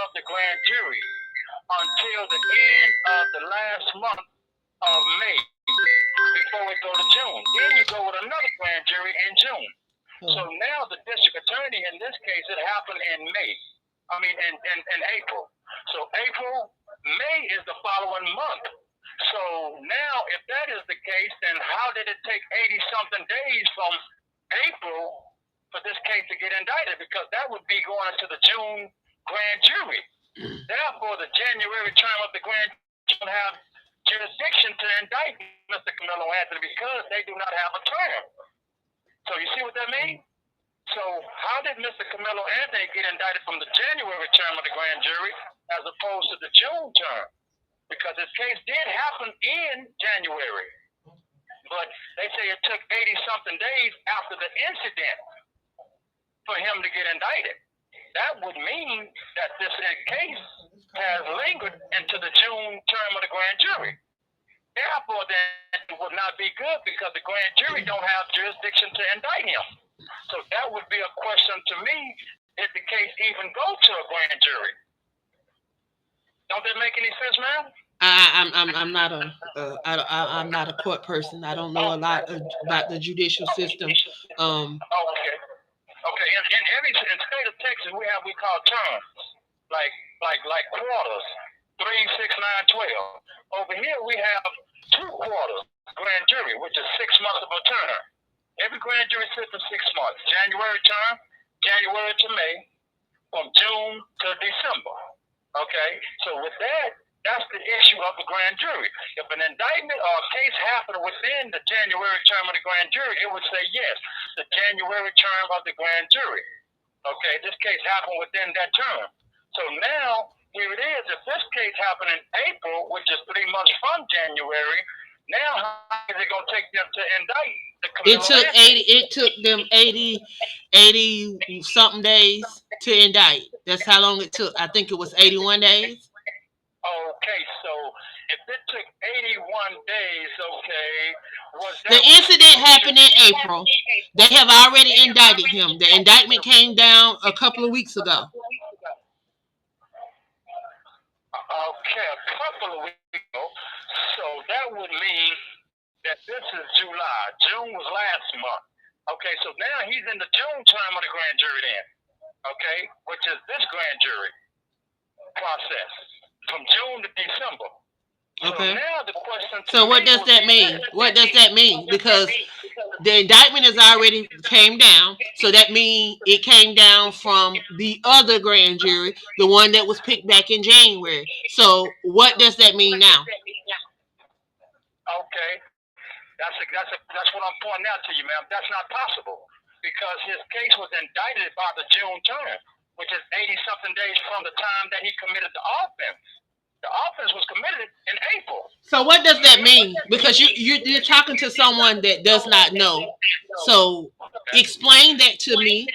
of the grand jury until the end of the last month of May before we go to June. Then you go with another grand jury in June. So Oh. now the district attorney in this case, it happened in May. I mean, in April. So April, May is the following month. So now, if that is the case, then how did it take 80 something days from April for this case to get indicted? Because that would be going into the June grand jury. Therefore, the January term of the grand jury don't have jurisdiction to indict Mr. Camilo Anthony because they do not have a term. So you see what that means? So how did Mr. Camilo Anthony get indicted from the January term of the grand jury as opposed to the June term? Because his case did happen in January, but they say it took 80 something days after the incident for him to get indicted. That would mean that this case has lingered into the June term of the grand jury. Therefore, then it would not be good because the grand jury don't have jurisdiction to indict him. So that would be a question to me: did the case even go to a grand jury? Don't that make any sense, ma'am? I'm not a I'm not a court person. I don't know a lot about the judicial system. Um, Oh, okay. Okay. In every in state of Texas, we call terms like like quarters, 3, 6, 9, 12. Over here, we have 2 quarters grand jury, which is 6 months of a term. Every grand jury sits for 6 months. January term, January to May, from June to December. Okay, so with that, that's the issue of the grand jury. If an indictment or a case happened within the January term of the grand jury, it would say yes, the January term of the grand jury. Okay, this case happened within that term. So now, here it is. If this case happened in April, which is 3 months from January, now how long is it going to take them to indict the it Camilo took Anthony? 80. It took them 80 something days to indict. That's how long it took. I think it was 81 days. Okay, so if it took 81 days, okay, was The that incident within happened in jurisdiction? April. They have already indicted him. The indictment came down a couple of weeks ago. Okay, a couple of weeks ago. So that would mean that this is July. June was last month. Okay, so now he's in the June term of the grand jury then. Okay, which is this grand jury process from June to December. So Okay. now the question to So me what does would that be this. mean? What does that mean? Because the indictment has already came down. So that means it came down from the other grand jury, the one that was picked back in January. So what does that mean now? Okay, that's what I'm pointing out to you, ma'am. That's not possible because his case was indicted by the June term, which is 80 something days from the time that he committed the offense. The offense was committed in April. So what does that May. mean? Because you're talking to someone that does not know. So Okay. explain that to me.